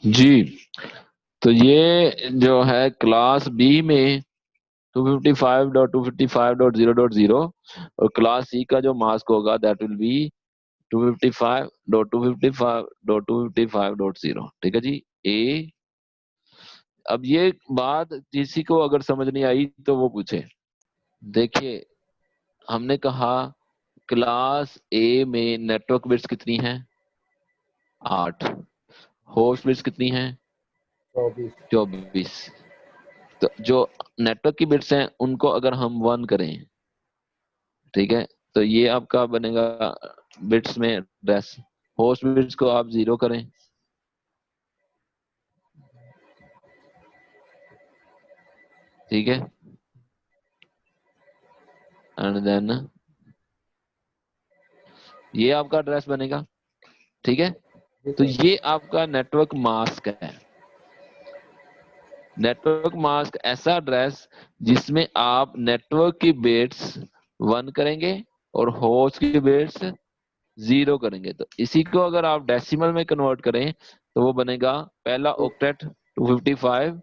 जी, तो ये जो है क्लास बी में 255.255.0.0 और क्लास सी का जो मास्क होगा दैट विल बी 255.255.255.0। ठीक है जी। ए, अब ये बात किसी को अगर समझ नहीं आई तो वो पूछे। देखिए, हमने कहा क्लास ए में नेटवर्क बिट्स कितनी हैं? 8। होस्ट बिट्स कितनी हैं? 24। 24। तो जो नेटवर्क की बिट्स हैं उनको अगर हम 1 करें, ठीक है, तो ये आपका बनेगा बिट्स में एड्रेस। होस्ट बिट्स को आप 0 करें, ठीक है, एंड देन ये आपका एड्रेस बनेगा। ठीक है, तो ये आपका नेटवर्क मास्क है। नेटवर्क मास्क ऐसा एड्रेस जिसमें आप नेटवर्क की बिट्स 1 करेंगे और होस्ट की बिट्स 0 करेंगे। तो इसी को अगर आप डेसिमल में कन्वर्ट करें तो वो बनेगा पहला ऑक्टेट 255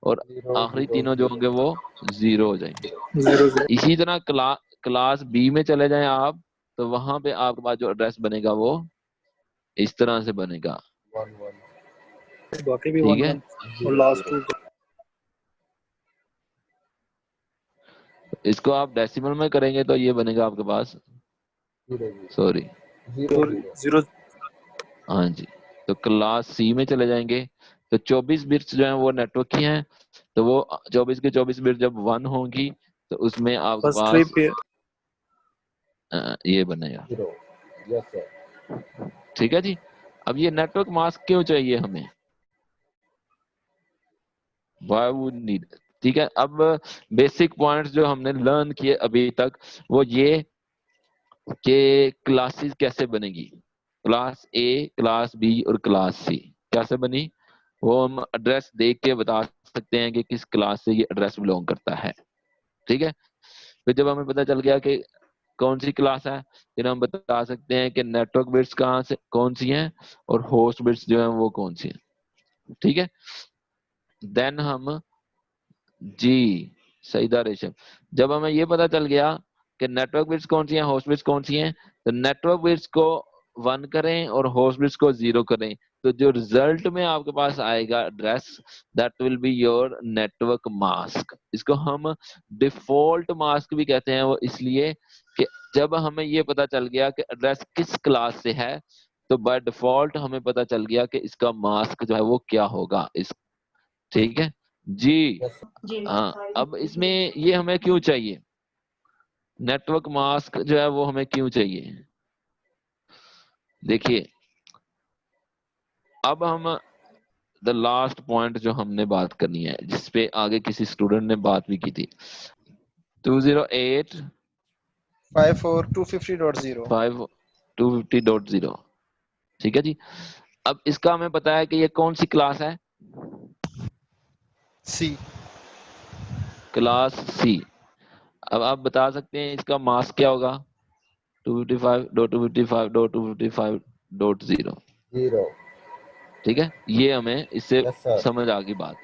और 0 आखिरी 0 तीनों जो 0। होंगे वो 0 हो जाएंगे। 0 इसी तरह क्लास बी में चले जाएं आप, तो वहां पे आपके पास जो एड्रेस बनेगा वो इस तरह से बनेगा। 1 1 बाकी भी ठीक 1 है, 1 और लास्ट 2 इसको आप डेसिमल में करेंगे तो ये बनेगा आपके पास, 0 सॉरी, 0 0। 0 हाँ जी, तो क्लास सी में चले जाएंगे तो 24 बिट्स जो है वो नेटवर्क की हैं। तो वो 24 के 24 बिट जब 1 होंगी तो उसमें आपके फर्स्ट पास ट्रिप पे ये बनेगा। 0। Yes sir. ठीक है जी। अब ये नेटवर्क मास्क क्यों चाहिए हमें? Why would need? ठीक है, अब बेसिक पॉइंट्स जो हमने लर्न किए अभी तक वो ये कि क्लासेस कैसे बनेगी, क्लास ए, क्लास बी और क्लास सी कैसे बनी, वो हम एड्रेस देख के बता सकते हैं कि किस क्लास से ये एड्रेस बिलोंग करता है। ठीक है, फिर जब हमें पता चल गया कि कौन सी क्लास है, फिर हम बता सकते हैं कि नेटवर्क बिट्स कहाँ से कौन सी हैं और होस्ट बिट्स जो है वो कौन सी हैं। ठीक है, देन हम जी, सही था रेशम। जब हमें ये पता चल गया कि नेटवर्क बिट्स कौन सी हैं, होस्ट बिट्स कौन सी हैं, तो नेटवर्क बिट्स को 1 करें और होस्ट बिट्स को 0 करें, तो जो रिजल्ट में आपके पास आएगा address that will be your network mask. इसको हम डिफॉल्ट मास्क भी कहते हैं, वो इसलिए कि जब हमें ये पता चल गया कि एड्रेस किस क्लास से है तो बाय डिफॉल्ट हमें पता चल गया कि इसका मास्क जो है वो क्या होगा इस। ठीक है जी। Yes sir. हाँ, अब इसमें ये हमें क्यों चाहिए, नेटवर्क मास्क जो है वो हमें क्यों चाहिए? देखिए, अब हम द लास्ट पॉइंट जो हमने बात करनी है जिसपे आगे किसी स्टूडेंट ने बात भी की थी, 208 54 250.0 250.0। ठीक है जी। अब इसका हमें पता है कि ये कौन सी क्लास है, सी। Class C. अब आप बता सकते हैं इसका मास्क क्या होगा, 255.255.255.0। 0। ठीक है, ये हमें इससे यस सर। समझ आ गई बात।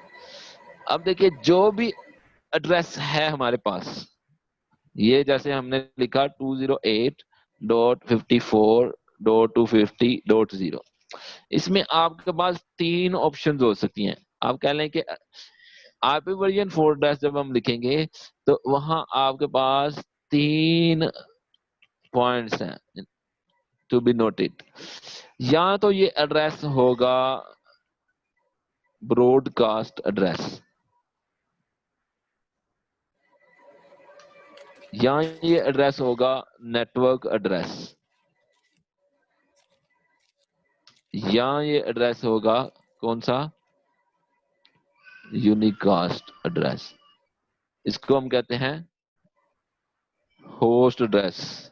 अब देखिए, जो भी एड्रेस है हमारे पास, ये जैसे हमने लिखा 208.54.250.0, इसमें आपके पास 3 ऑप्शंस हो सकती हैं। आप कह लें कि आईपी वर्जन 4 एड्रेस जब हम लिखेंगे तो वहां आपके पास 3 पॉइंट्स हैं टू बी नोटेड। या तो ये एड्रेस होगा ब्रॉडकास्ट एड्रेस, या ये एड्रेस होगा नेटवर्क एड्रेस, या ये एड्रेस होगा कौन सा, यूनिकास्ट एड्रेस। इसको हम कहते हैं होस्ट एड्रेस।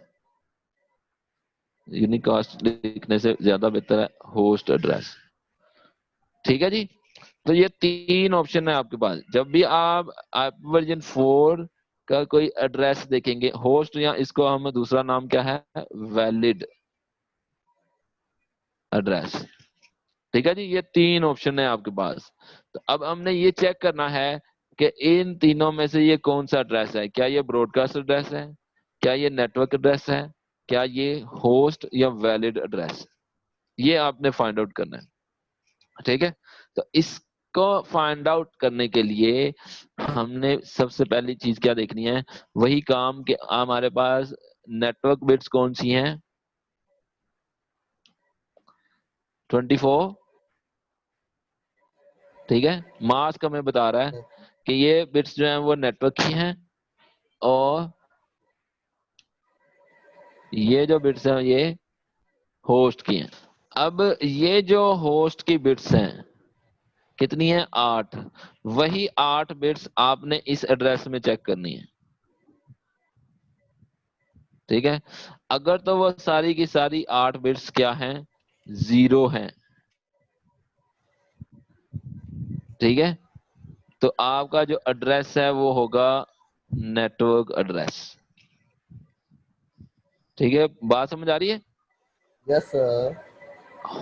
यूनिकास्ट लिखने से ज्यादा बेहतर है होस्ट एड्रेस। ठीक है जी। तो ये 3 ऑप्शन है आपके पास जब भी आप वर्जन 4 का कोई एड्रेस देखेंगे, होस्ट, या इसको हम दूसरा नाम क्या है, वैलिड एड्रेस। ठीक है जी, ये 3 ऑप्शन है आपके पास। तो अब हमने ये चेक करना है कि इन तीनों में से ये कौन सा एड्रेस है। क्या ये ब्रॉडकास्ट एड्रेस है, क्या ये नेटवर्क एड्रेस है, क्या ये होस्ट या वैलिड एड्रेस, ये आपने फाइंड आउट करना है। ठीक है, तो इसको फाइंड आउट करने के लिए हमने सबसे पहली चीज क्या देखनी है, वही काम कि हमारे पास नेटवर्क बिट्स कौन सी हैं, 24। ठीक है, मास्क हमें बता रहा है कि ये बिट्स जो हैं वो नेटवर्क की हैं, और ये जो बिट्स हैं ये होस्ट की हैं। अब ये जो होस्ट की बिट्स हैं कितनी है, 8। वही 8 बिट्स आपने इस एड्रेस में चेक करनी है। ठीक है, अगर तो वो सारी की सारी 8 बिट्स क्या हैं, 0 हैं। ठीक है, तो आपका जो एड्रेस है वो होगा नेटवर्क एड्रेस। ठीक है, बात समझ आ रही है। Yes sir.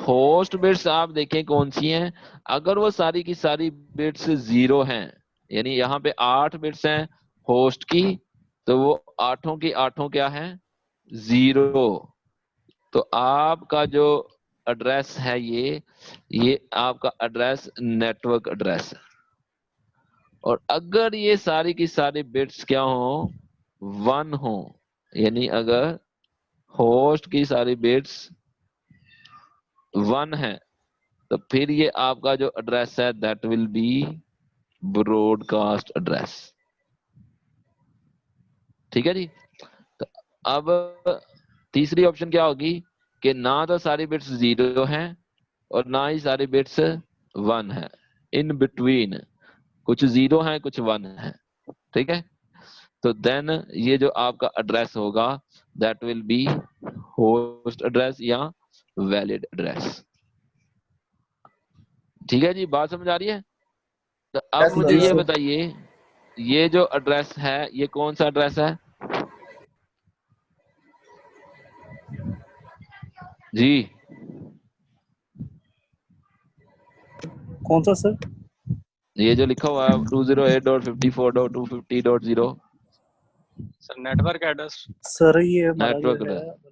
होस्ट बिट्स आप देखें कौन सी हैं, अगर वो सारी की सारी बिट्स 0 हैं, यानी यहाँ पे 8 बिट्स हैं होस्ट की, तो वो आठों की आठों क्या हैं, 0। तो आपका जो एड्रेस है ये आपका एड्रेस नेटवर्क एड्रेस है। और अगर ये सारी की सारी बिट्स क्या हो, 1 हो, यानी अगर होस्ट की सारी बिट्स 1 है, तो फिर ये आपका जो एड्रेस है that will be broadcast address. ठीक है जी, तो अब तीसरी ऑप्शन क्या होगी कि ना तो सारी बिट्स 0 हैं और ना ही सारी बिट्स 1 है, इन बिटवीन कुछ 0 है कुछ 1 है। ठीक है, तो देन ये जो आपका एड्रेस होगा that will be host address या वैलिड एड्रेस। ठीक है जी, बात समझ आ रही है। तो अब Yes, मुझे जी ये sir. सर। बताइए, ये जो एड्रेस है ये कौन सा एड्रेस है जी, कौन सा सर? ये जो लिखा हुआ है 208.54.250.0 सर नेटवर्क एड्रेस। सर ये हमारा जो नेटवर्क है एड्रेस।